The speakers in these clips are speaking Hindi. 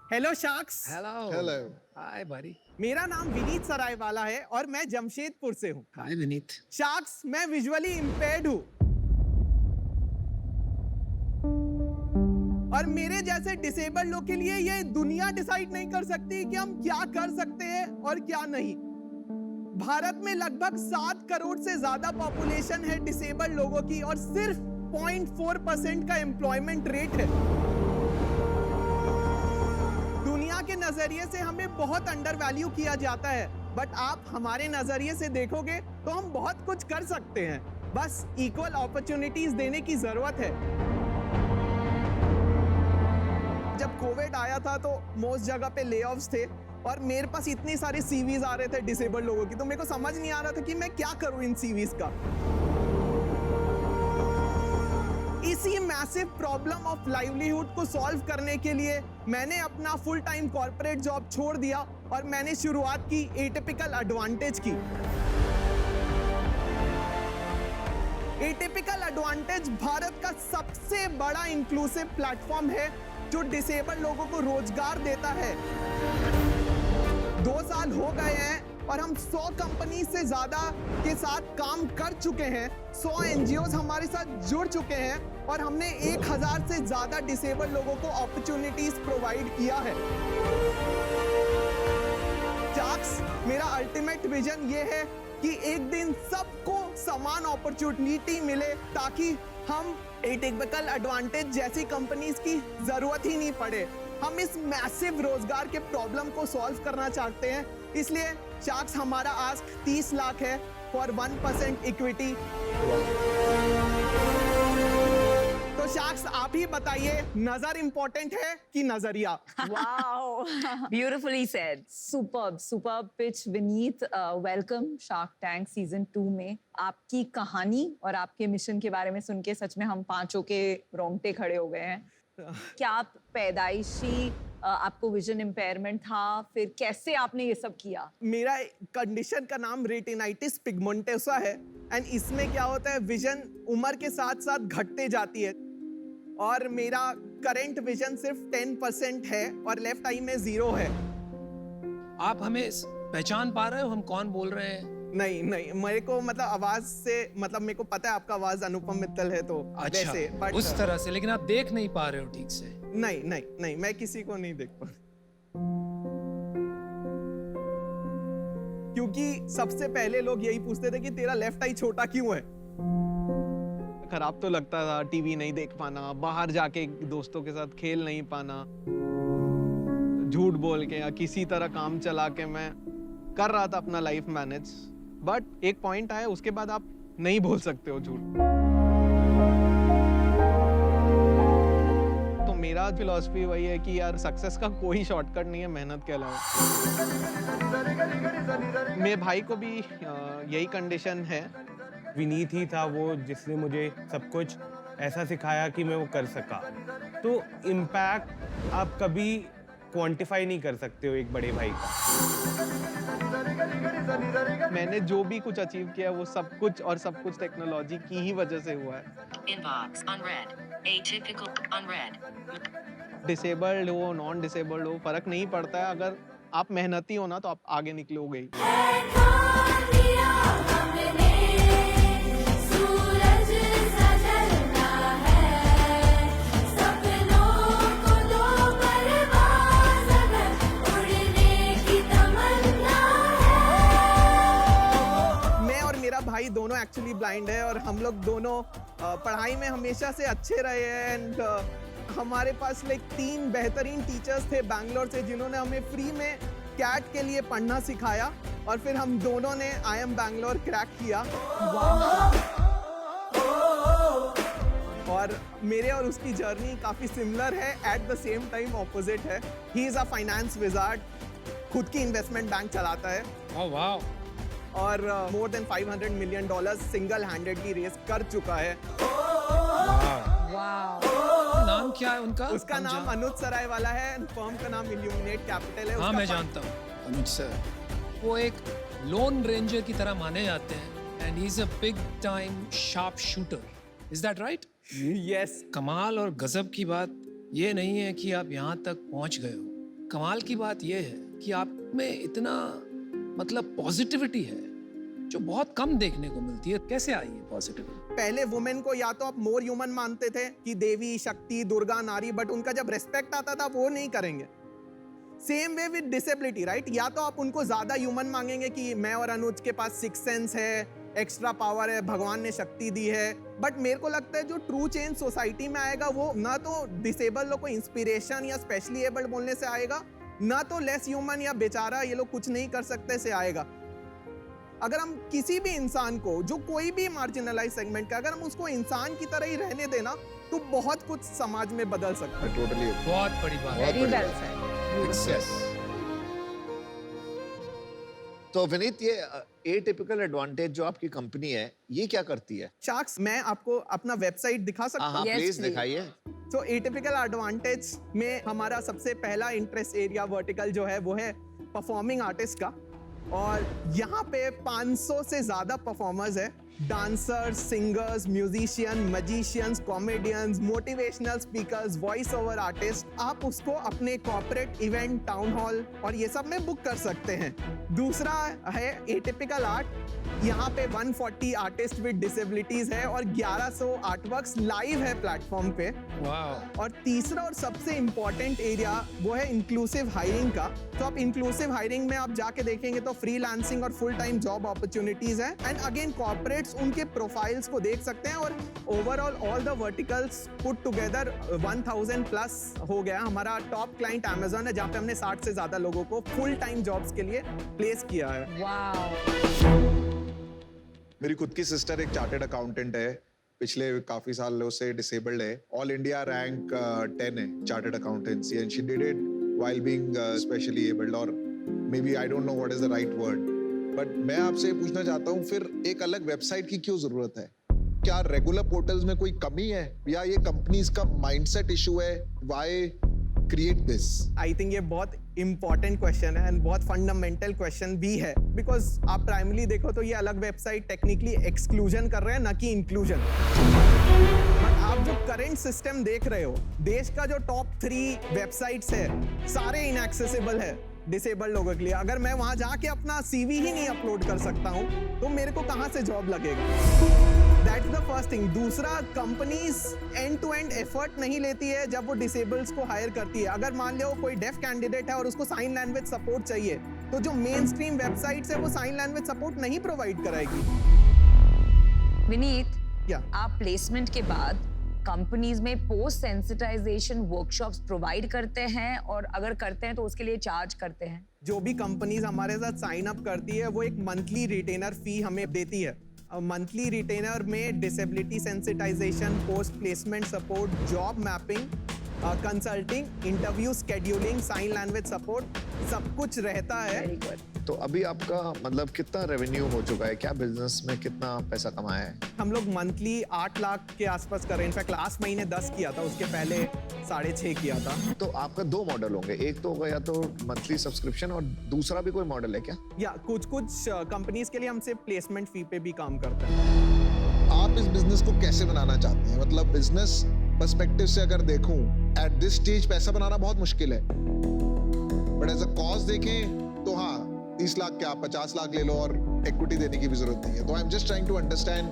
Hello sharks. Hello hello. Hi buddy. मेरा नाम विनीत सरायवाला है और मैं जमशेदपुर से हूँ। हाय विनीत. शार्क्स, मैं विजुअली इम्पेयर्ड हूँ और मेरे जैसे डिसेबल लोग के लिए ये दुनिया डिसाइड नहीं कर सकती कि हम क्या कर सकते हैं और क्या नहीं। भारत में लगभग 7 करोड़ से ज्यादा पॉपुलेशन है डिसेबल लोगों की और सिर्फ 0.4% का एम्प्लॉयमेंट रेट है। दुनिया के नजरिए से हमें बहुत अंडर वैल्यू किया जाता है, बट आप हमारे नजरिए से देखोगे तो हम बहुत कुछ कर सकते हैं। बस इक्वल अपॉर्चुनिटीज देने की जरूरत है। जब कोविड आया था तो मोस्ट जगह पे लेऑफ्स थे और मेरे पास इतनी सारी सीवीज आ रहे थे डिसेबल्ड लोगों की, तो मेरे को समझ नहीं आ रहा था कि मैं क्या करूं इन सीवीज का। इसी मैसिव प्रॉब्लम ऑफ लाइवलीहुड को सॉल्व करने के लिए मैंने अपना फुल टाइम कॉर्पोरेट जॉब छोड़ दिया और मैंने शुरुआत की एटिपिकल एडवांटेज की। एटिपिकल एडवांटेज भारत का सबसे बड़ा इंक्लूसिव प्लेटफॉर्म है जो डिसेबल लोगों को रोजगार देता है। 2 साल हो गए हैं और हम 100 कंपनी से ज्यादा के साथ काम कर चुके हैं। 100 एनजीओज हमारे साथ जुड़ चुके हैं और हमने 1000 से ज्यादा डिसेबल लोगों को अपॉर्चुनिटीज प्रोवाइड किया है। शार्क्स, मेरा अल्टीमेट विजन ये है कि एक दिन सबको समान अपॉर्चुनिटी मिले ताकि हम एटिपिकल एडवांटेज जैसी कंपनीज की जरूरत ही नहीं पड़े। हम इस मैसिव रोजगार के प्रॉब्लम को सॉल्व करना चाहते हैं, इसलिए शार्क्स हमारा आस्क 30 लाख है फॉर 1% इक्विटी। तो शार्क्स, आप ही बताइए, नजर इंपॉर्टेंट है कि नजरिया? Wow, beautifully said. Superb pitch, Vineet. Welcome Shark Tank Season 2 में। आपकी कहानी और आपके मिशन के बारे में सुन के सच में हम पांचों के रोंगटे खड़े हो गए हैं। क्या आप पैदाइशी आपको विजन इम्पेयरमेंट था, फिर कैसे आपने ये सब किया? मेरा कंडीशन का नाम रेटिनाइटिस पिगमेंटोसा है एंड इसमें क्या होता है, विजन उम्र के साथ साथ घटते जाती है और मेरा करंट विजन सिर्फ 10% है और लेफ्ट आई में 0 है। आप हमें पहचान पा रहे हो हम कौन बोल रहे हैं? नहीं, मेरे को मतलब आवाज से मतलब मेरे को पता है आपका आवाज अनुपम मित्तल है तो अच्छा, वैसे, बट उस तरह से, लेकिन आप देख नहीं पा रहे हो ठीक से। नहीं, मैं किसी को नहीं देख पा, क्योंकि सबसे पहले लोग यही पूछते थे कि तेरा लेफ्ट आई छोटा क्यों है। खराब तो लगता था, टीवी नहीं देख पाना, बाहर जाके दोस्तों के साथ खेल नहीं पाना, झूठ बोल के या किसी तरह काम चला के मैं कर रहा था अपना लाइफ मैनेज। बट एक पॉइंट आया, उसके बाद आप नहीं बोल सकते हो झूठ। तो मेरा फिलॉसफी वही है कि यार सक्सेस का कोई शॉर्टकट नहीं है मेहनत के अलावा। मेरे भाई को भी यही कंडीशन है। विनीत ही था वो जिसने मुझे सब कुछ ऐसा सिखाया कि मैं वो कर सका। तो इम्पैक्ट आप कभी क्वांटिफाई नहीं कर सकते हो एक बड़े भाई का। मैंने जो भी कुछ अचीव किया वो सब कुछ टेक्नोलॉजी की ही वजह से हुआ है। Inbox unread. Atypical unread. Disabled हो, नॉन डिसेबल्ड हो, फर्क नहीं पड़ता है। अगर आप मेहनती हो ना तो आप आगे निकलोगे ही। भाई दोनों एक्चुअली ब्लाइंड है और हम लोग दोनों पढ़ाई में हमेशा से अच्छे रहे हैं एंड हमारे पास लाइक 3 बेहतरीन टीचर्स थे बैंगलोर से जिन्होंने हमें फ्री में कैट के लिए पढ़ना सिखाया और फिर हम दोनों ने IIM बैंगलोर क्रैक किया। और मेरे और उसकी जर्नी काफी सिमिलर है, at the same time opposite है। He is a finance wizard, खुद की इन्वेस्टमेंट बैंक चलाता है। Oh wow. और more than $500 million single handedly raise कर चुका है। नाम क्या है उनका? उसका नाम अनुज सरायवाला है, फर्म का नाम इल्यूमिनेट कैपिटल है। हाँ, मैं जानता हूँ अनुज सर। वो एक लोन रेंजर की तरह माने जाते हैं and he is a big time sharp shooter. Is that right? Yes. कमाल और गजब की बात ये नहीं है कि आप यहाँ तक पहुँच गए हो, कमाल की बात यह है कि आप में इतना मतलब पॉजिटिविटी है जो बहुत कम देखने को मिलती है। कैसे आई है पॉजिटिविटी? पहले वुमेन को या तो आप मोर ह्यूमन मानते थे कि देवी, शक्ति, दुर्गा, नारी, बट उनका जब रेस्पेक्ट आता था वो नहीं करेंगे। Same way with disability, right? या तो आप उनको ज्यादा ह्यूमन मांगेंगे कि मैं और अनुज के पास सिक्स सेंस है, एक्स्ट्रा पावर है, भगवान ने शक्ति दी है। बट मेरे को लगता है जो ट्रू चेंज सोसाइटी में आएगा वो ना तो डिसेबल लोग को इंस्पिरेशन या स्पेशली एबल्ड बोलने से आएगा, ना तो लेस ह्यूमन या बेचारा ये लोग कुछ नहीं कर सकते से आएगा। अगर हम किसी भी इंसान को, जो कोई भी मार्जिनलाइज सेगमेंट का, अगर हम उसको इंसान की तरह ही रहने देना तो बहुत कुछ समाज में बदल सकता है। टोटली बहुत बड़ी बात है। Very well said. यस। तो विनीत, ये एटिपिकल एडवांटेज जो आपकी कंपनी है, ये क्या करती है? शार्क्स, मैं आपको अपना वेबसाइट दिखा सकता हाँ हूँ? Yes, please please. दिखाइए। तो एटिपिकल एडवांटेज में हमारा सबसे पहला इंटरेस्ट एरिया वर्टिकल जो है वो है परफॉर्मिंग आर्टिस्ट का। और यहाँ पे 500 से ज्यादा परफॉर्मर्स है, dancers, singers, musician, magicians, comedians, motivational speakers, voice over artist. आप उसको अपने कॉर्पोरेट इवेंट, टाउन हॉल और ये सब में बुक कर सकते हैं। दूसरा है एटिपिकल आर्ट। यहाँ पे 140 आर्टिस्ट विद डिसेबिलिटीज है और 1100 आर्टवर्क्स लाइव है प्लेटफॉर्म पे। वाह। और तीसरा और सबसे इंपॉर्टेंट एरिया वो है इंक्लूसिव हायरिंग का। तो आप इंक्लूसिव हायरिंग में आप जाके देखेंगे तो फ्रीलांसिंग और फुल टाइम जॉब अपॉर्चुनिटीज है। एंड अगेन कॉर्पोरेट्स उनके प्रोफाइल्स को देख सकते हैं। और overall all the verticals put together 1000 plus हो गया। हमारा टॉप क्लाइंट अमेजॉन है जहाँ पे हमने 60 से ज्यादा लोगों को फुल टाइम जॉब्स के लिए प्लेस किया है। वाओ। मेरी खुद की सिस्टर एक चार्टर्ड अकाउंटेंट है, पिछले काफी सालों से डिसेबल्ड है। ऑल इंडिया रैंक 10 है chartered accountancy, and she did it while being specially abled, और maybe I don't know what is the right word. But मैं आपसे पूछना चाहता हूँ, फिर एक अलग वेबसाइट की क्यों जरूरत है? क्या रेगुलर पोर्टल्स में कोई कमी है, या ये कंपनीज का माइंडसेट इशू है? Why create this? I think ये बहुत इंपॉर्टेंट क्वेश्चन है एंड बहुत फंडामेंटल क्वेश्चन भी है। बिकॉज आप प्राइमरी देखो तो ये अलग वेबसाइट टेक्निकली एक्सक्लूजन कर रहे हैं, ना कि इंक्लूजन। बट आप जो करंट सिस्टम देख रहे हो, देश का जो टॉप 3 वेबसाइट्स है सारे इनएक्सेसिबल है डिसेबल्ड लोगों के लिए। अगर मैं वहां जाके अपना सीवी ही नहीं अपलोड कर सकता हूं तो मेरे को कहां से जॉब लगेगा? That's the first thing. दूसरा, companies end to end effort नहीं लेती है जब वो डिसेबल्स को हायर करती है। अगर मान लो कोई डेफ कैंडिडेट है और उसको साइन लैंग्वेज सपोर्ट चाहिए, तो जो मेन स्ट्रीम वेबसाइट्स है वो साइन लैंग्वेज सपोर्ट नहीं प्रोवाइड कराएगी। विनीत, या आप प्लेसमेंट के बाद कंपनीज में पोस्ट सेंसिटाइजेशन वर्कशॉप्स प्रोवाइड करते हैं, और अगर करते हैं तो उसके लिए चार्ज करते हैं? जो भी कंपनीज हमारे साथ साइन अप करती है वो एक मंथली रिटेनर फी हमें देती है। मंथली रिटेनर में disability sensitisation, post placement support, job mapping, consulting, interview scheduling, sign language support, सब कुछ रहता है। Very good. तो अभी आपका मतलब कितना रेवेन्यू हो चुका है? क्या बिजनेस में कितना पैसा कमाया है? हम लोग मंथली 8 लाख के आसपास कर रहे हैं। इनफैक्ट लास्ट महीने 10 किया था, उसके पहले 6.5 किया था। तो आपका 2 मॉडल होंगे, एक तो होगा या तो मंथली सब्सक्रिप्शन, और दूसरा भी कोई मॉडल है क्या? या कुछ कंपनीज के लिए हमसे प्लेसमेंट फी पे भी काम करते हैं। आप इस बिजनेस को कैसे बनाना चाहते हैं? मतलब बिजनेस पर्सपेक्टिव से अगर देखूं, एट दिस स्टेज पैसा बनाना बहुत मुश्किल है, बट एज अ कॉज देखें तो हाँ, 30 लाख क्या 50 लाख ले लो और इक्विटी देने की भी जरूरत नहीं है। तो I am just trying to understand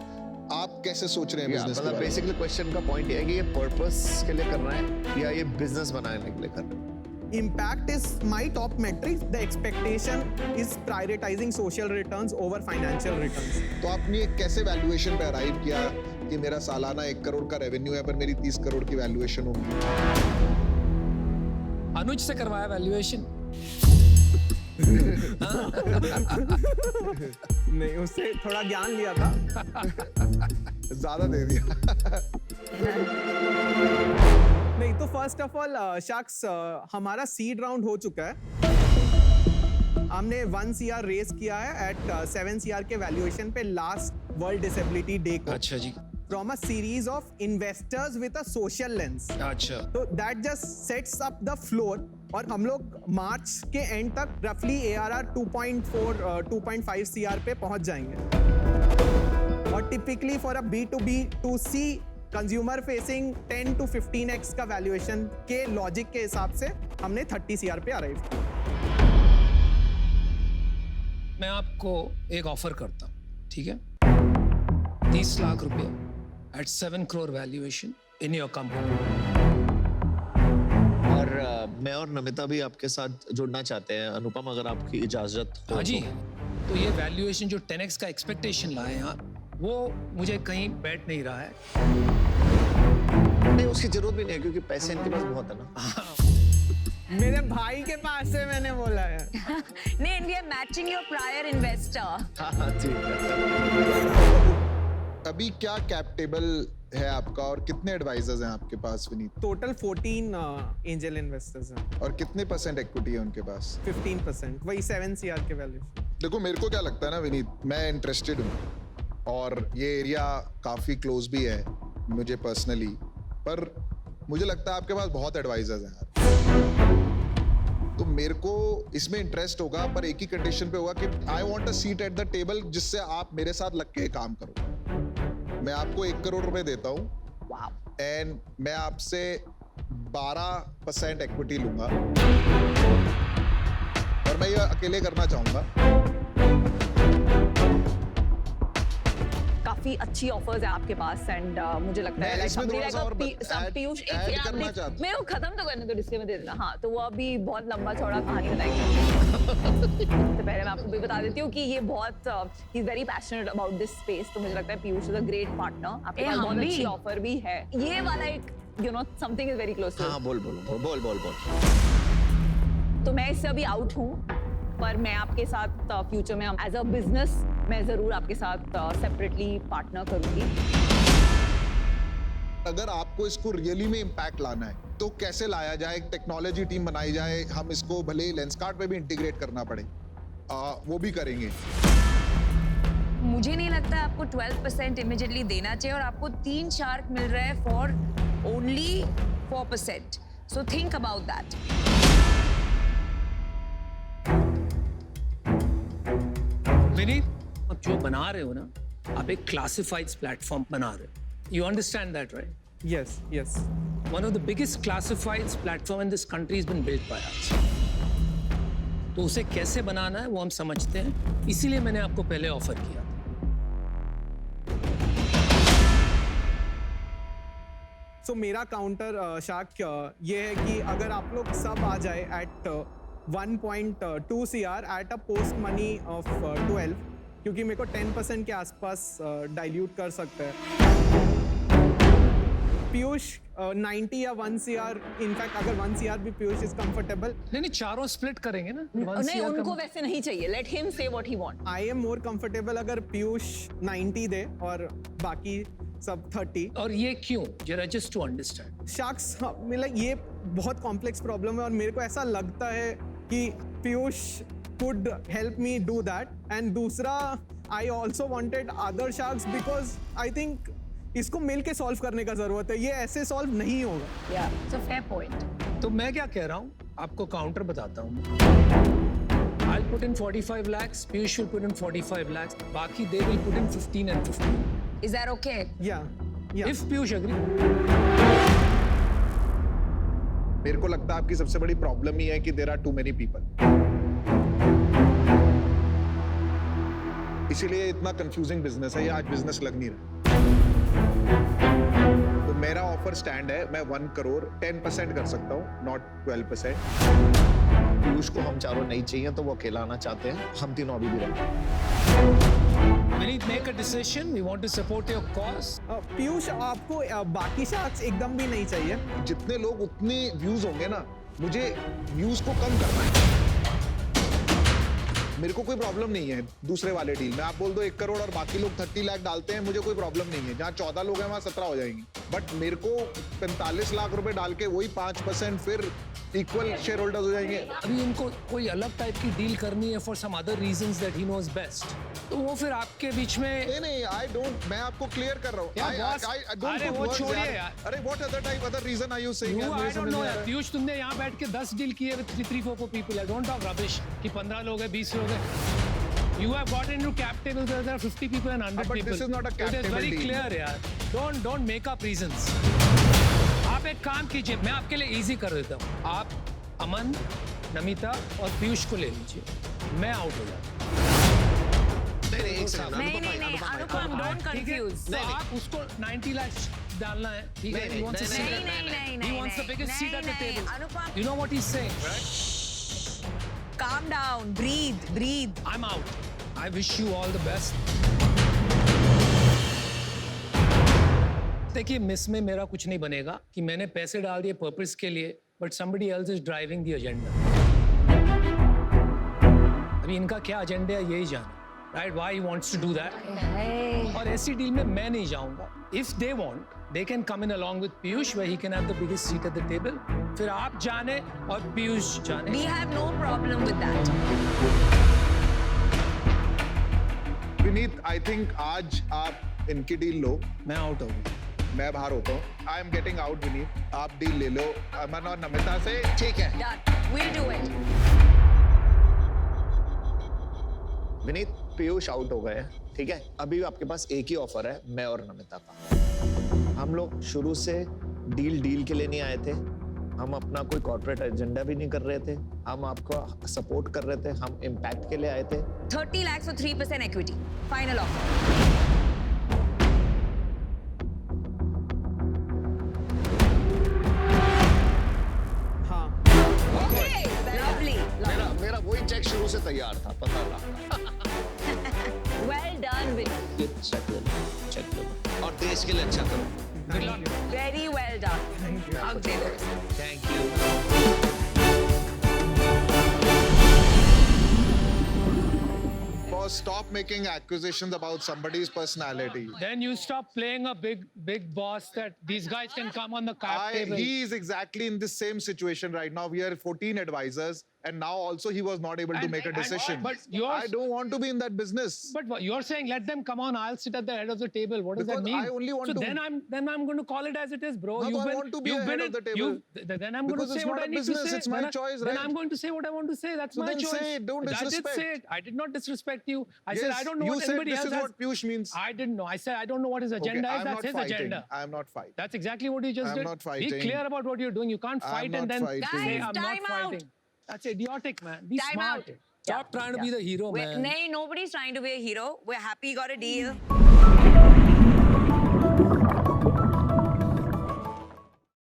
आप कैसे सोच रहे हैं बिजनेस के बारे में। बेसिकली क्वेश्चन का पॉइंट ये है कि ये पर्पस के लिए कर रहे हैं या ये बिजनेस बनाने के लिए कर रहे हैं? Impact is my top metric. The expectation is prioritizing social returns over financial returns. तो आपने कैसे वैल्यूएशन पे अराइव किया कि मेरा सालाना 1 करोड़ का रेवेन्यू है पर मेरी 30 करोड़ की वैल्यूएशन होगी? अनुज से करवाया वैल्यूएशन। नहीं, उससे थोड़ा ज्ञान लिया था। ज्यादा दे दिया। नहीं तो फर्स्ट ऑफ ऑल शख्स, हमारा सीड राउंड हो चुका है। हमने 1 CR रेस किया है एट 7 CR के वैल्यूएशन पे लास्ट वर्ल्ड डिसेबिलिटी डे को। अच्छा जी। From a series of investors with a social lens. अच्छा। तो that just sets up the floor. और हम लोग मार्च के एंड तक रफली ARR 2.5 CR पे पहुंच जाएंगे। और typically for a B2B2C consumer facing 10 to 15x का वैल्यूएशन के लॉजिक के हिसाब से हमने 30 CR पे अराइव किया। मैं आपको एक ऑफर करता हूँ, ठीक है? 30 लाख रुपए at 7 crore valuation in your company. और मैं और नमिता भी आपके साथ जुड़ना चाहते हैं अनुपम, अगर आपकी इजाजत हो। हाँ जी, तो ये वैल्यूएशन जो 10x का एक्सपेक्टेशन लाए हैं आप, वो मुझे कहीं बैठ नहीं रहा है। नहीं, उसकी जरूरत भी नहीं है क्योंकि पैसे इनके पास बहुत है ना। मेरे भाई के पास से मैंने बोला है। नहीं, we are matching your prior investor. हाँ ठीक है। अभी क्या कैप टेबल है आपका और कितने एडवाइजर्स हैं आपके पास विनीत? टोटल 14 एंजल इन्वेस्टर्स हैं। और कितने % इक्विटी है उनके पास? 15%, वही 7 CR के वैल्यूएशन। देखो मेरे को क्या लगता है ना विनीत, मैं इंटरेस्टेड हूँ और ये एरिया काफी क्लोज भी है मुझे पर्सनली, पर मुझे लगता है आपके पास बहुत एडवाइजर्स हैं यार, तो मेरे को इसमें इंटरेस्ट होगा, पर एक ही कंडीशन पे होगा कि I want a seat at the table जिससे आप मेरे साथ लग के काम करो। मैं आपको 1 करोड़ रुपए देता हूँ एंड मैं आपसे 12% इक्विटी लूंगा और मैं ये अकेले करना चाहूंगा। काफी अच्छी ऑफर्स है आपके पास एंड मुझे लगता है मैं इसमें थोड़ा सा और पीयूष add करना चाहता हूं। मेरे को खत्म तो करने दो, डिस्क्लेमर दे देना। हाँ, तो वो अभी बहुत लंबा चौड़ा कहानी बताएंगे। तो पहले मैं आपको भी बता देती हूँ कि ये बहुत he is very passionate about this space, तो मुझे लगता है Piyush is a great partner. आपके पास बहुत अच्छी ऑफर भी है। ये वाला एक something is very close to. हाँ बोल। तो मैं इससे अभी आउट हूँ, पर मैं आपके साथ फ्यूचर में एज अ बिजनेस मैं जरूर आपके साथ सेपरेटली पार्टनर करूंगी। अगर आपको इसको रियली में इम्पैक्ट लाना है तो कैसे लाया जाए, एक टेक्नोलॉजी टीम बनाई जाए, हम इसको भले लेंसकार्ट पे भी इंटीग्रेट करना पड़े, वो भी करेंगे। मुझे नहीं लगता आपको 12% इमीडिएटली देना चाहिए और आपको 3 शार्क मिल रहा है for only 4%, so think about that. Vineet, आप जो बना रहे हो ना, आप एक क्लासिफाइड्स प्लेटफॉर्म बना रहे हो। You understand that, right? Yes, yes. One of the biggest classifieds platform in this country has been built by us. तो उसे कैसे बनाना है वो हम समझते हैं, इसीलिए मैंने आपको पहले ऑफर किया। So मेरा काउंटर शार्क ये है कि अगर आप लोग सब आ जाए at 1.2 CR at a post money of 12, क्योंकि मेरे को 10% के आसपास डाइल्यूट कर सकता है। पीयूष 90 या 1 CR, इनफैक्ट अगर 1 CR भी पीयूष इज कंफर्टेबल। नहीं, चारों स्प्लिट करेंगे ना। नहीं, उनको वैसे नहीं चाहिए। लेट हिम से what he want. I am more comfortable अगर पीयूष 90 दे और बाकी सब 30। और ये क्यों, जरा जस्ट टू अंडरस्टैंड। शार्क्स, मतलब ये बहुत कॉम्प्लेक्स प्रॉब्लम है और मेरे को ऐसा लगता है कि Piyush could help me do that, and दूसरा I also wanted other sharks because I think इसको मिल के सॉल्व करने का जरूरत है, ये ऐसे सॉल्व नहीं होगा। या सो फेयर पॉइंट। तो मैं क्या कह रहा हूँ, आपको काउंटर बताता हूँ। I'll put in 45 lakhs, Piyush will put in 45 lakhs, बाकी they will put in 15 and 15. Is that okay? Yeah. If Piyush agree. मेरे को लगता है आपकी सबसे बड़ी प्रॉब्लम ही है कि there are too many people, इसीलिए इतना कंफ्यूजिंग बिजनेस है, ये आज बिजनेस लग नहीं रहा। तो मेरा ऑफर स्टैंड है, मैं 1 करोड़ 10% कर सकता हूँ, नॉट 12%। पीयूष को हम चारों नहीं चाहिए तो वो अकेला आना चाहते हैं, हम तीनों अभी भी रहेंगे। Vineet, make a decision. We want to support your cause. Piyush, आपको बाकी शार्क्स एकदम भी नहीं चाहिए। जितने लोग उतने व्यूज होंगे ना, मुझे व्यूज को कम करना है। मेरे को कोई प्रॉब्लम नहीं है दूसरे वाले डील में, आप बोल दो 1 करोड़ और बाकी लोग 30 लाख डालते हैं, मुझे कोई प्रॉब्लम नहीं है। जहाँ 14 लोग हैं वहाँ 17 हो जाएंगे, बट मेरे को 45 लाख रुपए डाल के वही 5% फिर इक्वल शेयर होल्डर्स हो जाएंगे। अभी उनको कोई अलग टाइप की डील करनी है for some other reasons that he knows best, तो वो फिर आपके बीच में। नहीं, आई डोंट, मैं आपको क्लियर कर रहा हूँ। अरे वो छोड़िए यार। अरे what other type other reason are you saying? I don't know यार। पीयूष, तुमने यहाँ बैठ के 10 डील किए with 3-4 people. I don't talk rubbish कि 15 लोग हैं, 20 लोग हैं। You have got into cap table. There are 50 people and 100 but people. this is not a cap It is table very deal. clear, यार. Don't make up reasons. आप एक काम कीजिए, मैं आपके लिए easy कर देता हूँ। अमन, नमिता और पीयूष को ले लीजिए, मैं आउट हो जाता नहीं एक सेकंड नहीं नहीं नहीं अनुपम डोंट हूँ। ठीक है? कंफ्यूज तो आप उसको 90 लाख डालना है, ठीक है? नहीं, He wants a नहीं, seat. नहीं नहीं नहीं नहीं He wants the biggest seat at the नहीं, table. Anupam You know what he's saying, right? calm down breathe I'm out. I wish you all the best. देखिए मिस में मेरा कुछ नहीं बनेगा कि मैंने पैसे डाल दिए पर्पस के लिए, but somebody else is driving the agenda. अभी इनका क्या एजेंडा है यही जाने, right? Why he wants to do that? और ऐसी डील में मैं नहीं जाऊंगा. If they want, they can come in along with Piyush, where he can have the biggest seat at the table. फिर आप जाने और पीयूष जाने. we have no problem with that Vineet, I think आज आप इनकी डील लो, मैं आउट हूँ. मैं बाहर होता हूँ. I am getting out Vineet, आप डील ले लो अमन और नमिता से. ठीक है done we'll do it Vineet, Piyush out हो गए हैं, ठीक है? अभी आपके पास एक ही ऑफर है, मैं और नमिता का. हम लोग शुरू से डील के लिए नहीं आए थे. हम अपना कोई कॉर्पोरेट एजेंडा भी नहीं कर रहे थे. हम आपको सपोर्ट कर रहे थे. हम इम्पैक्ट के लिए आए थे. 30 lakhs for 3% equity final offer हाँ okay lovely मेरा वही चेक शुरू से तैयार था, पता था. well done Vinny. चेक लो और देश के लिए अच्छा करो. very well done hug दे दो thank you. Boss, stop making accusations about somebody's personality. Then you stop playing a big boss that these guys can come on the cap table. He is exactly in this same situation right now. We are 14 advisors, and now also he was not able to make a decision. but yours- I don't want to be in that business. But what you're saying, let them come on. I'll sit at the head of the table. What does Because that mean? I only want so to- then I'm going to call it as it is, bro. No, You've I been, want to be you've ahead been of the in- table. then I'm going Because to say it's what not I a need business, to say. it's my Then choice, Then right? I'm going to say what I want to say. That's So my then choice. say it, don't I did disrespect. say it. I did not disrespect you. I said Yes, I don't know you what said anybody this else is has. what Piyush means. I didn't know. I said I don't know what his agenda is. I'm That's not his fighting. agenda. I'm not fighting. That's exactly what you just I'm did. not Be fighting. clear about what you're doing. You can't I'm fight not and then fighting. say Guys, I'm not time out. fighting. That's idiotic, man. Be Time smart. out. Stop trying to be the hero, man. Nahin, nobody's trying to be a hero. We're happy you got a deal.